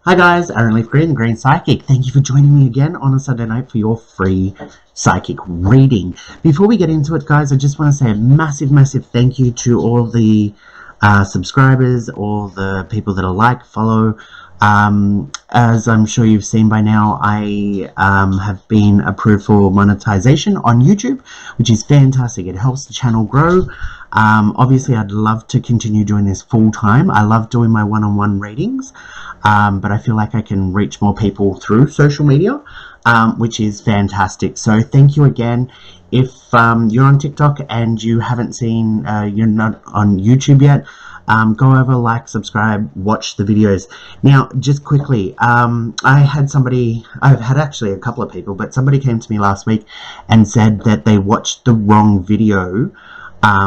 Hi guys, Aaron Leaf Green, the Green Psychic. Thank you for joining me again on a Sunday night for your free psychic reading. Before we get into it, guys, I just want to say a massive thank you to all the subscribers, all the people that are like, follow. As I'm sure you've seen by now, I have been approved for monetization on YouTube, which is fantastic. It helps the channel grow. Obviously, I'd love to continue doing this full time. I love doing my one-on-one readings, but I feel like I can reach more people through social media, which is fantastic. So thank you again. If you're on TikTok and you haven't seen, you're not on YouTube yet, go over, like, subscribe, watch the videos. Now, just quickly, I've had actually a couple of people, but somebody came to me last week and said that they watched the wrong video,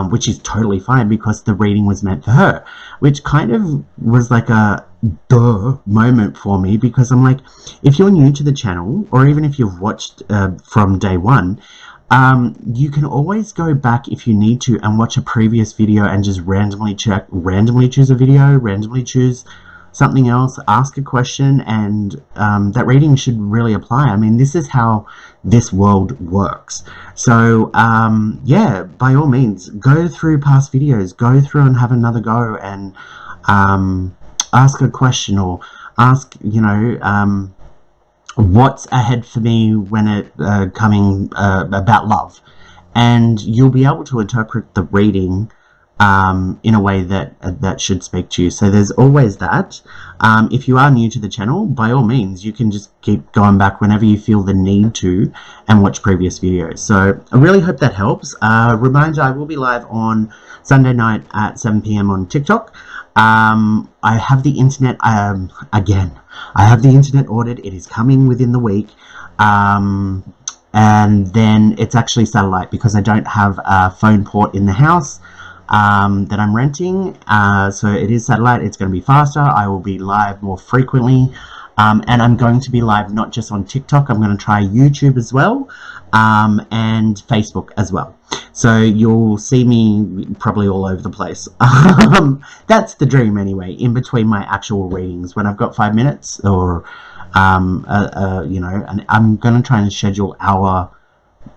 which is totally fine because the reading was meant for her, which kind of was like a duh moment for me, because I'm like, if you're new to the channel, or even if you've watched from day one, you can always go back if you need to and watch a previous video and just randomly choose a video, randomly choose something else, ask a question, and that reading should really apply. I mean, this is how this world works. So yeah, by all means, go through past videos, go through and have another go, and ask a question, or ask, you know, what's ahead for me when it coming about love, and you'll be able to interpret the reading in a way that should speak to you. So there's always that. If you are new to the channel, by all means, you can just keep going back whenever you feel the need to and watch previous videos. So I really hope that helps. Reminder, I will be live on Sunday night at 7 p.m. on TikTok. I have the internet, again, I have the internet ordered. It is coming within the week. And then it's actually satellite, because I don't have a phone port in the house that I'm renting. So it is satellite. It's going to be faster. I will be live more frequently. And I'm going to be live not just on TikTok. I'm going to try YouTube as well, and Facebook as well. So you'll see me probably all over the place. That's the dream anyway, in between my actual readings, when I've got 5 minutes, or you know, and I'm going to try and schedule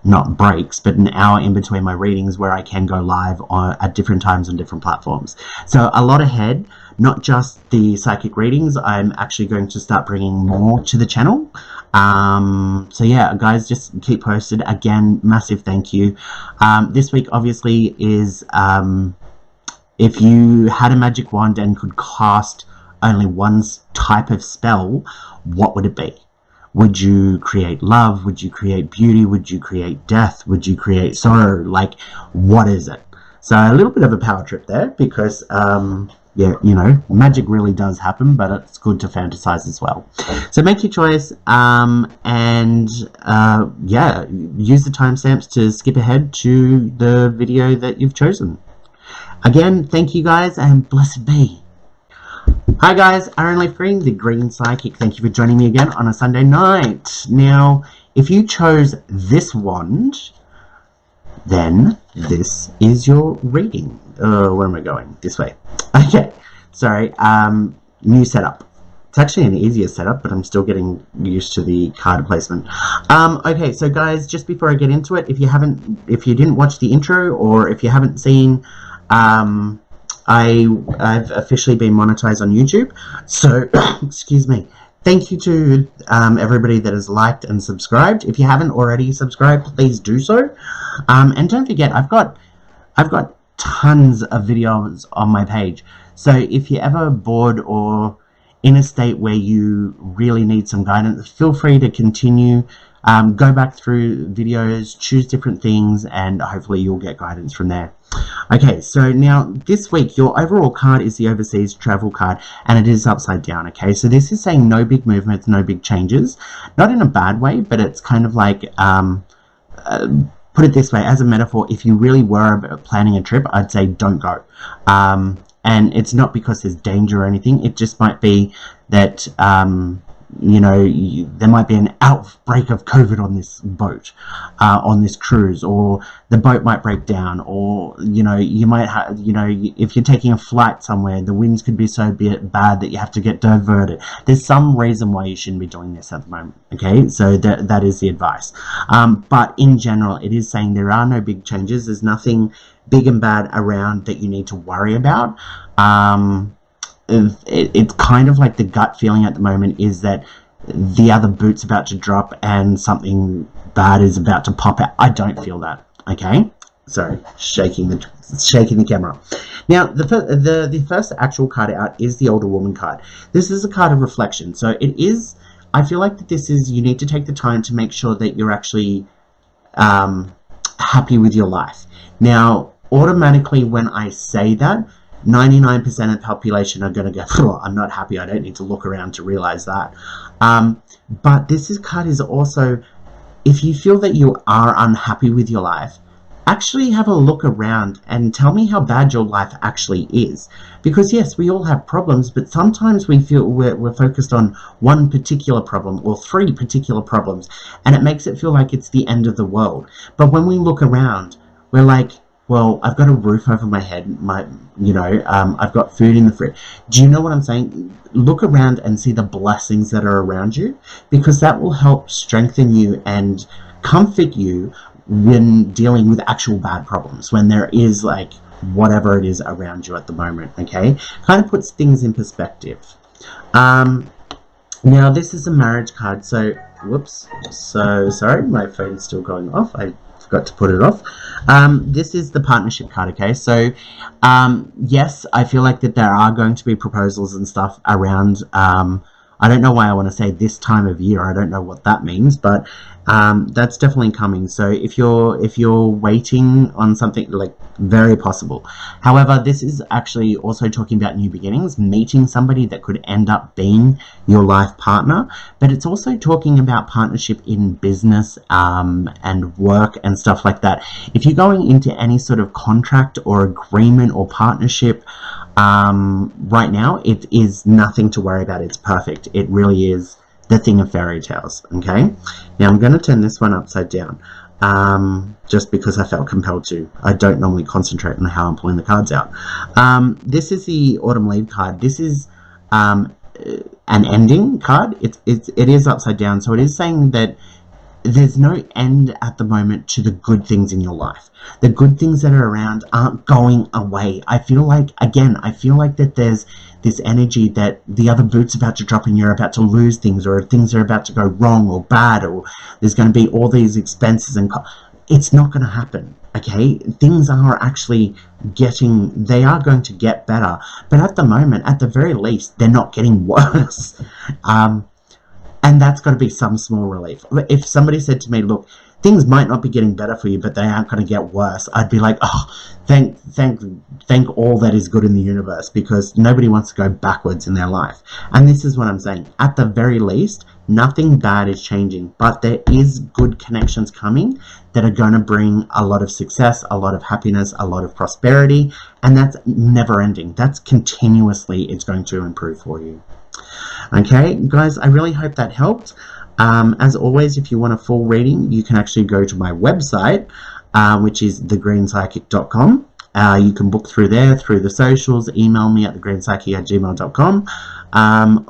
not breaks, but an hour in between my readings where I can go live at different times on different platforms. So a lot ahead, not just the psychic readings. I'm actually going to start bringing more to the channel. So yeah, guys, just keep posted. Again, massive thank you. This week obviously is, if you had a magic wand and could cast only one type of spell, what would it be? Would you create love? Would you create beauty? Would you create death? Would you create sorrow? Like, what is it? So a little bit of a power trip there, because yeah, you know, magic really does happen, but it's good to fantasize as well. So make your choice, and yeah, use the timestamps to skip ahead to the video that you've chosen. Again, thank you guys, and blessed be. Hi guys, Aaron Leaf Green, the Green Psychic. Thank you for joining me again on a Sunday night. Now, if you chose this wand, then this is your reading. Where am I going? This way. Okay, sorry. New setup. It's actually an easier setup, but I'm still getting used to the card placement. Okay, so guys, just before I get into it, if you didn't watch the intro, or if you haven't seen, I've officially been monetized on YouTube. So, excuse me. Thank you to everybody that has liked and subscribed. If you haven't already subscribed, please do so. And don't forget, I've got tons of videos on my page. So if you're ever bored or in a state where you really need some guidance, feel free to continue. Go back through videos, choose different things, and hopefully you'll get guidance from there. Okay, so now this week your overall card is the overseas travel card, and it is upside down. Okay, so this is saying no big movements, no big changes. Not in a bad way, but it's kind of like, put it this way, as a metaphor, if you really were planning a trip, I'd say don't go. And it's not because there's danger or anything. It just might be that you know, there might be an outbreak of COVID on this boat, on this cruise, or the boat might break down, or, you know, you might have, you know, if you're taking a flight somewhere, the winds could be so bad that you have to get diverted. There's some reason why you shouldn't be doing this at the moment, okay? So that is the advice. But in general, it is saying there are no big changes. There's nothing big and bad around that you need to worry about. It's kind of like the gut feeling at the moment is that the other boot's about to drop and something bad is about to pop out. I don't feel that, okay? Sorry, shaking the camera. Now, the first actual card out is the Older Woman card. This is a card of reflection. So it is, I feel like that this is, you need to take the time to make sure that you're actually happy with your life. Now, automatically when I say that, 99% of the population are going to go, oh, I'm not happy, I don't need to look around to realize that. But this card is also, if you feel that you are unhappy with your life, actually have a look around and tell me how bad your life actually is. Because yes, we all have problems, but sometimes we feel we're focused on one particular problem or three particular problems, and it makes it feel like it's the end of the world. But when we look around, we're like, well, I've got a roof over my head, I've got food in the fridge. Do you know what I'm saying? Look around and see the blessings that are around you, because that will help strengthen you and comfort you when dealing with actual bad problems, when there is like whatever it is around you at the moment, okay? Kind of puts things in perspective. Now, this is a marriage card, so, whoops, so sorry, my phone's still going off. I forgot to put it off. This is the partnership card, okay? So yes, I feel like that there are going to be proposals and stuff around, I don't know why I want to say this time of year, I don't know what that means, but that's definitely coming. So if you're waiting on something, like, very possible. However, this is actually also talking about new beginnings, meeting somebody that could end up being your life partner, but it's also talking about partnership in business and work and stuff like that. If you're going into any sort of contract or agreement or partnership right now, it is nothing to worry about. It's perfect. It really is the thing of fairy tales, okay? Now I'm going to turn this one upside down, just because I felt compelled to. I don't normally concentrate on how I'm pulling the cards out. This is the Autumn Leaf card. This is an ending card. It is upside down, so it is saying that there's no end at the moment to the good things in your life. The good things that are around aren't going away. I feel like that there's this energy that the other boot's about to drop and you're about to lose things, or things are about to go wrong or bad, or there's going to be all these expenses and it's not going to happen, okay? Things are actually they are going to get better, but at the moment, at the very least, they're not getting worse. And that's got to be some small relief. If somebody said to me, look, things might not be getting better for you, but they aren't going to get worse, I'd be like, oh, thank all that is good in the universe, because nobody wants to go backwards in their life. And this is what I'm saying. At the very least, nothing bad is changing, but there is good connections coming that are going to bring a lot of success, a lot of happiness, a lot of prosperity, and that's never ending. That's continuously, it's going to improve for you. Okay, guys, I really hope that helped. As always, if you want a full reading, you can actually go to my website, which is thegreenspsychic.com. You can book through there, through the socials, email me at thegreenspsychic@gmail.com. I'm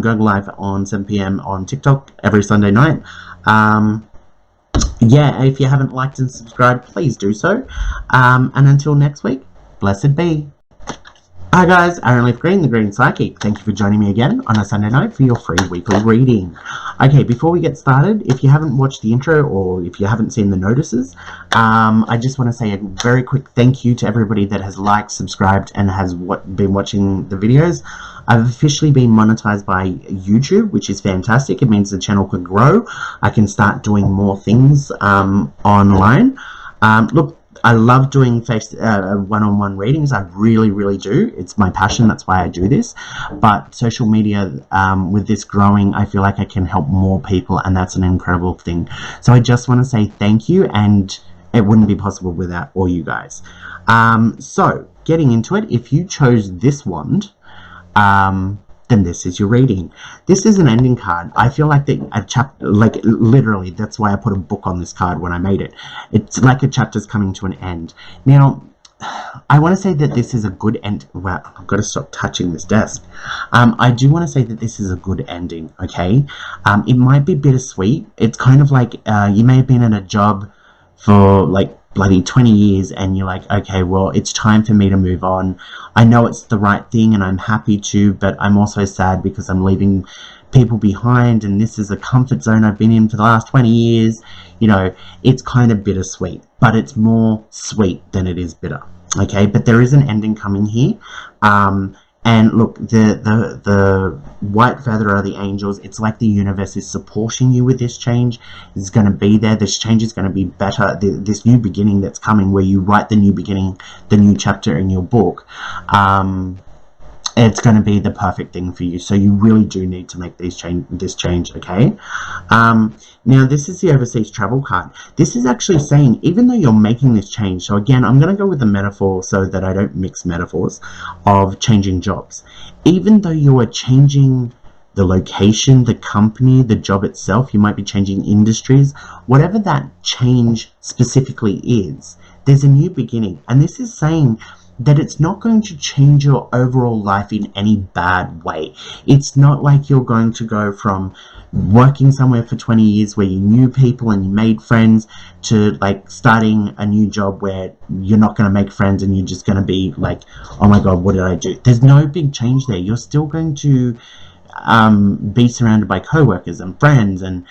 going live on 7 p.m. on TikTok every Sunday night. Yeah, if you haven't liked and subscribed, please do so. And until next week, blessed be. Hi guys, Aaron Leaf Green, the Green Psychic. Thank you for joining me again on a Sunday night for your free weekly reading. Okay, before we get started, if you haven't watched the intro or if you haven't seen the notices, I just want to say a very quick thank you to everybody that has liked, subscribed, and has been watching the videos. I've officially been monetized by YouTube, which is fantastic. It means the channel can grow. I can start doing more things online. Look, I love doing one-on-one readings. I really, really do. It's my passion. That's why I do this. But social media, with this growing, I feel like I can help more people, and that's an incredible thing. So I just want to say thank you, and it wouldn't be possible without all you guys. So getting into it, if you chose this wand, then this is your reading. This is an ending card. I feel like a chapter, like literally, that's why I put a book on this card when I made it. It's like a chapter's coming to an end. Now, I want to say that this is a good end. Well, I've got to stop touching this desk. I do want to say that this is a good ending, okay? It might be bittersweet. It's kind of like you may have been in a job for like bloody 20 years and you're like, okay, well, it's time for me to move on. I know it's the right thing and I'm happy to, but I'm also sad because I'm leaving people behind and this is a comfort zone I've been in for the last 20 years. You know, it's kind of bittersweet, but it's more sweet than it is bitter. Okay, but there is an ending coming here. And look, the white feather are the angels. It's like the universe is supporting you with this change. It's going to be there. This change is going to be better. This new beginning that's coming, where you write the new beginning, the new chapter in your book, it's going to be the perfect thing for you. So you really do need to make this change, okay? Now, this is the overseas travel card. This is actually saying, even though you're making this change, so again, I'm going to go with the metaphor so that I don't mix metaphors of changing jobs. Even though you are changing the location, the company, the job itself, you might be changing industries, whatever that change specifically is, there's a new beginning. And this is saying that it's not going to change your overall life in any bad way. It's not like you're going to go from working somewhere for 20 years where you knew people and you made friends to like starting a new job where you're not going to make friends and you're just going to be like, oh my god, what did I do? There's no big change there. You're still going to be surrounded by co-workers and friends, and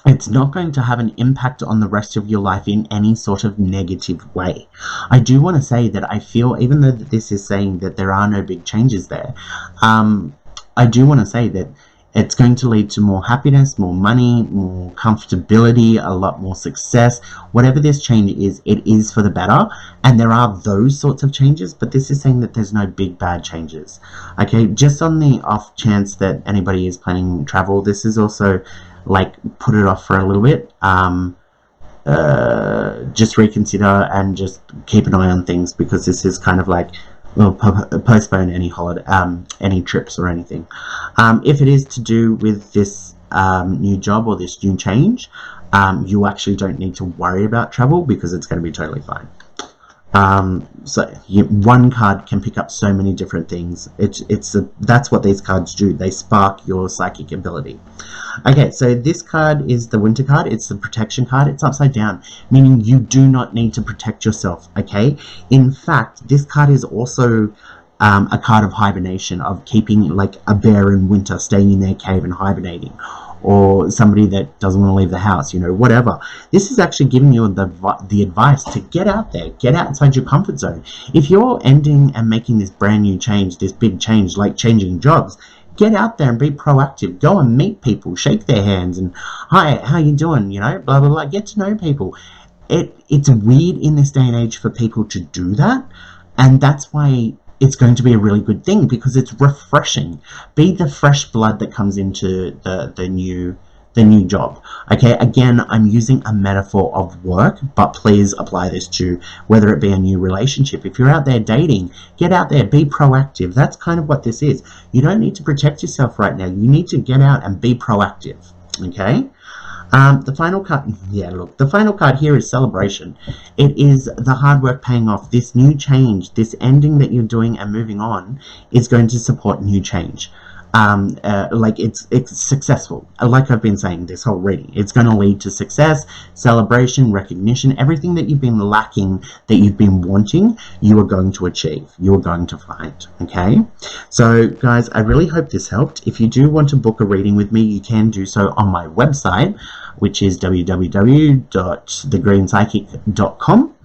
it's not going to have an impact on the rest of your life in any sort of negative way. I do want to say that I feel, even though this is saying that there are no big changes there, I do want to say that it's going to lead to more happiness, more money, more comfortability, a lot more success. Whatever this change is, it is for the better. And there are those sorts of changes, but this is saying that there's no big bad changes. Okay, just on the off chance that anybody is planning travel, this is also like put it off for a little bit. Just reconsider and just keep an eye on things, because this is kind of like, well, postpone any holiday, any trips or anything. If it is to do with this new job or this new change, you actually don't need to worry about travel, because it's going to be totally fine. One card can pick up so many different things. That's what these cards do. They spark your psychic ability. Okay, so this card is the winter card. It's the protection card. It's upside down, meaning you do not need to protect yourself, okay? In fact, this card is also a card of hibernation, of keeping like a bear in winter, staying in their cave and hibernating, or somebody that doesn't want to leave the house, you know, whatever. This is actually giving you the advice to get out there, get outside your comfort zone. If you're ending and making this brand new change, this big change, like changing jobs, get out there and be proactive. Go and meet people, shake their hands, and hi, how you doing? You know, blah blah blah. Get to know people. It's weird in this day and age for people to do that, and that's why it's going to be a really good thing, because it's refreshing. Be the fresh blood that comes into the new job. Okay, again, I'm using a metaphor of work, but please apply this to whether it be a new relationship. If you're out there dating, get out there, be proactive. That's kind of what this is. You don't need to protect yourself right now. You need to get out and be proactive. Okay. The final card, yeah, look, the final card here is celebration. It is the hard work paying off. This new change, this ending that you're doing and moving on, is going to support new change. Like it's successful. Like I've been saying this whole reading, it's going to lead to success, celebration, recognition. Everything that you've been lacking, that you've been wanting, you are going to achieve. You are going to find. Okay, so guys, I really hope this helped. If you do want to book a reading with me, you can do so on my website, which is www.thegreenspsychic.com.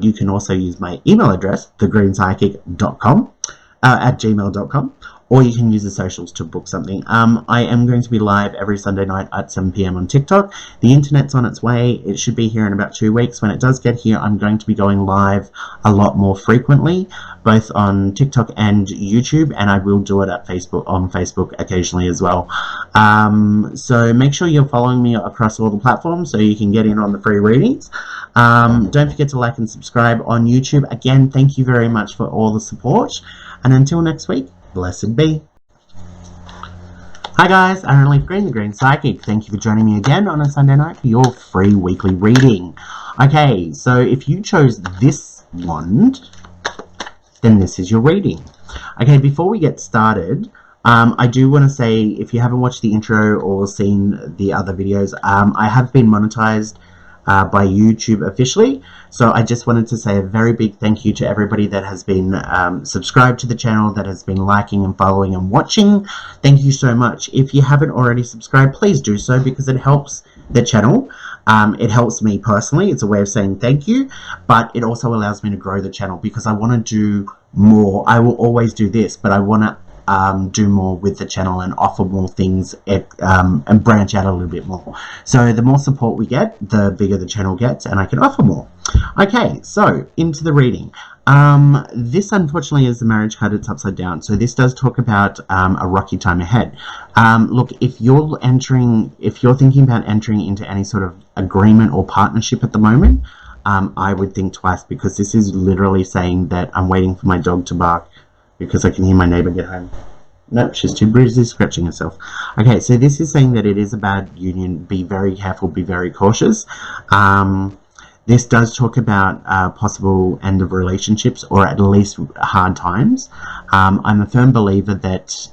You can also use my email address, thegreenspsychic.com @gmail.com. Or you can use the socials to book something. I am going to be live every Sunday night at 7 p.m. on TikTok. The internet's on its way. It should be here in about 2 weeks. When it does get here, I'm going to be going live a lot more frequently, both on TikTok and YouTube, and I will do it on Facebook occasionally as well. So make sure you're following me across all the platforms so you can get in on the free readings. Don't forget to like and subscribe on YouTube. Again, thank you very much for all the support. And until next week, Blessed be. Hi guys, Aaron Leaf Green, the Green Psychic. Thank you for joining me again on a Sunday night for your free weekly reading. Okay, so if you chose this wand, then this is your reading. Okay, before we get started, I do want to say, if you haven't watched the intro or seen the other videos, I have been monetized by YouTube officially, so I just wanted to say a very big thank you to everybody that has been subscribed to the channel, that has been liking and following and watching. Thank you so much. If you haven't already subscribed, please do so, because it helps the channel. It helps me personally. It's a way of saying thank you, but it also allows me to grow the channel, because I want to do more. I will always do this, but I want to do more with the channel and offer more things and branch out a little bit more. So the more support we get, the bigger the channel gets, and I can offer more. Okay, so into the reading. This unfortunately is the marriage card. It's upside down, so this does talk about a rocky time ahead. Look, if you're thinking about entering into any sort of agreement or partnership at the moment, I would think twice, because this is literally saying that I'm waiting for my dog to bark because I can hear my neighbor get home. Nope, she's too busy scratching herself. Okay, so this is saying that it is a bad union. Be very careful, be very cautious. This does talk about possible end of relationships, or at least hard times. I'm a firm believer that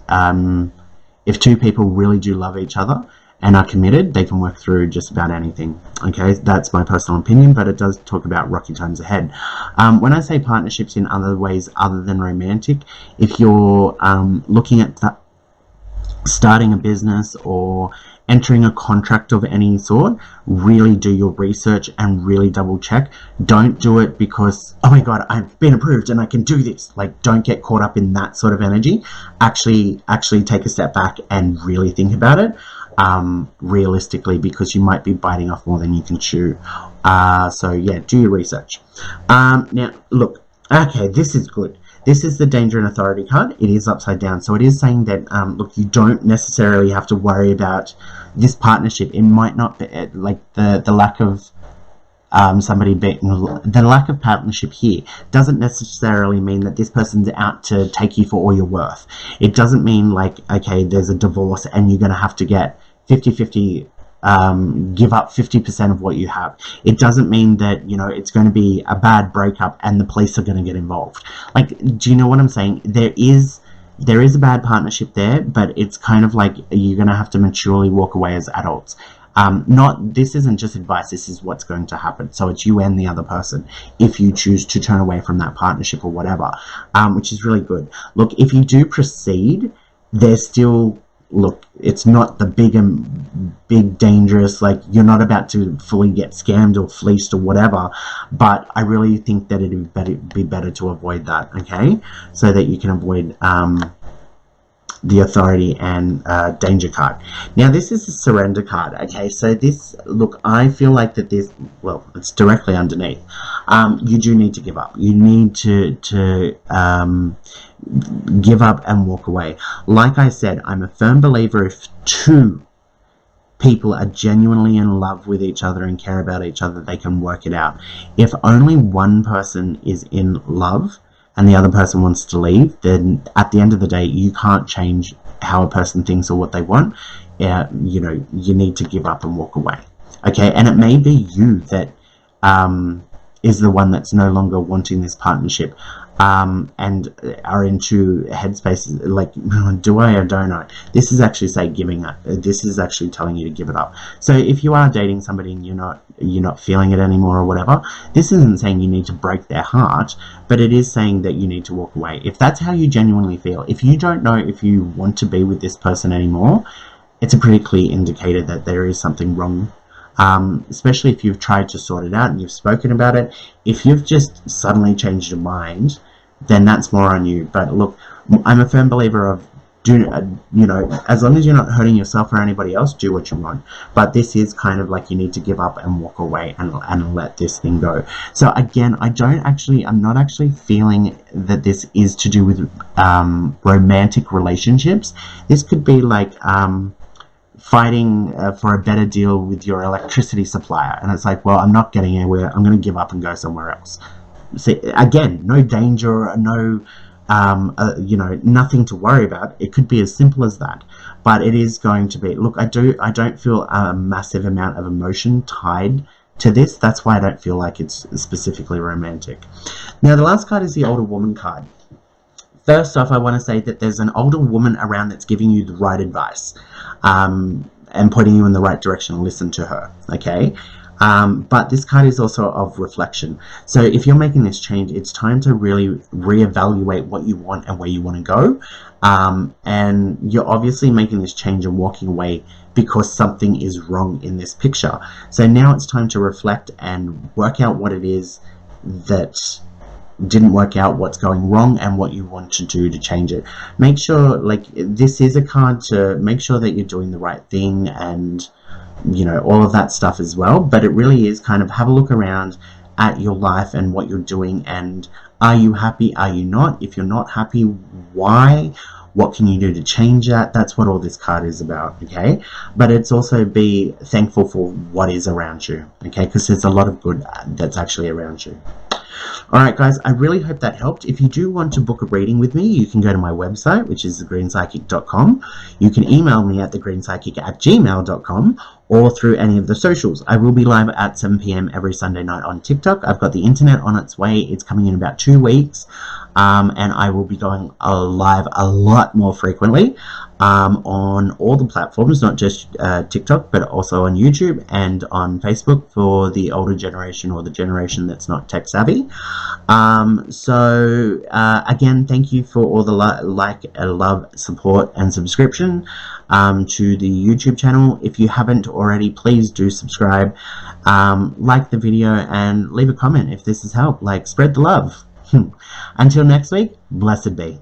if two people really do love each other and are committed, they can work through just about anything. Okay, that's my personal opinion, but it does talk about rocky times ahead. When I say partnerships in other ways other than romantic, if you're looking at starting a business or entering a contract of any sort, really do your research and really double check. Don't do it because, oh my god, I've been approved and I can do this. Like, don't get caught up in that sort of energy. Actually take a step back and really think about it realistically, because you might be biting off more than you can chew. So yeah, do your research. Now look, okay, this is good. This is the Danger and Authority card. It is upside down, so it is saying that look, you don't necessarily have to worry about this partnership. It might not be like the lack of the lack of partnership here doesn't necessarily mean that this person's out to take you for all you're worth. It doesn't mean like, okay, there's a divorce and you're going to have to get 50-50, give up 50% of what you have. It doesn't mean that, you know, it's going to be a bad breakup and the police are going to get involved. Like, do you know what I'm saying? There is a bad partnership there, but it's kind of like you're going to have to maturely walk away as adults. This isn't just advice, this is what's going to happen. So it's you and the other person if you choose to turn away from that partnership or whatever, which is really good. Look, if you do proceed, there's still, look, it's not the big dangerous, like you're not about to fully get scammed or fleeced or whatever, but I really think that it'd be better to avoid that, okay? So that you can avoid the Authority and Danger card. Now this is the Surrender card. Okay, so this, look, I feel like that this, well, it's directly underneath. You do need to give up. You need to give up and walk away. Like I said, I'm a firm believer if two people are genuinely in love with each other and care about each other, they can work it out. If only one person is in love and the other person wants to leave, then at the end of the day, you can't change how a person thinks or what they want. You know, you need to give up and walk away. Okay, and it may be you that is the one that's no longer wanting this partnership, and are into headspaces like, do I or don't I? This is actually say giving up. This is actually telling you to give it up. So if you are dating somebody and you're not feeling it anymore or whatever, this isn't saying you need to break their heart, but it is saying that you need to walk away. If that's how you genuinely feel, if you don't know if you want to be with this person anymore, it's a pretty clear indicator that there is something wrong. Especially if you've tried to sort it out and you've spoken about it. If you've just suddenly changed your mind, then that's more on you. But look, I'm a firm believer of, you know, as long as you're not hurting yourself or anybody else, do what you want. But this is kind of like you need to give up and walk away and let this thing go. So again, I'm not actually feeling that this is to do with romantic relationships. This could be like fighting for a better deal with your electricity supplier, and it's like, well, I'm not getting anywhere, I'm going to give up and go somewhere else. See, again, no danger, no you know, nothing to worry about. It could be as simple as that, but it is going to be, look, I don't feel a massive amount of emotion tied to this. That's why I don't feel like it's specifically romantic. Now, the last card is the older woman card. First off, I want to say that there's an older woman around that's giving you the right advice, and pointing you in the right direction. Listen to her, okay? But this card is also of reflection. So if you're making this change, it's time to really reevaluate what you want and where you want to go. And you're obviously making this change and walking away because something is wrong in this picture. So now it's time to reflect and work out what it is that didn't work out, what's going wrong, and what you want to do to change it. Make sure, like, this is a card to make sure that you're doing the right thing and, you know, all of that stuff as well. But it really is kind of have a look around at your life and what you're doing, and are you happy, are you not? If you're not happy, why? What can you do to change that? That's what all this card is about, okay? But it's also be thankful for what is around you, okay? Because there's a lot of good that's actually around you. Alright guys, I really hope that helped. If you do want to book a reading with me, you can go to my website, which is thegreenspsychic.com. You can email me at thegreenspsychic@gmail.com, or through any of the socials. I will be live at 7 p.m. every Sunday night on TikTok. I've got the internet on its way. It's coming in about 2 weeks. And I will be going live a lot more frequently on all the platforms, not just TikTok, but also on YouTube and on Facebook for the older generation, or the generation that's not tech savvy. Again, thank you for all the love, support, and subscription to the YouTube channel. If you haven't already, please do subscribe, like the video, and leave a comment if this has helped. Like, spread the love. Until next week, blessed be.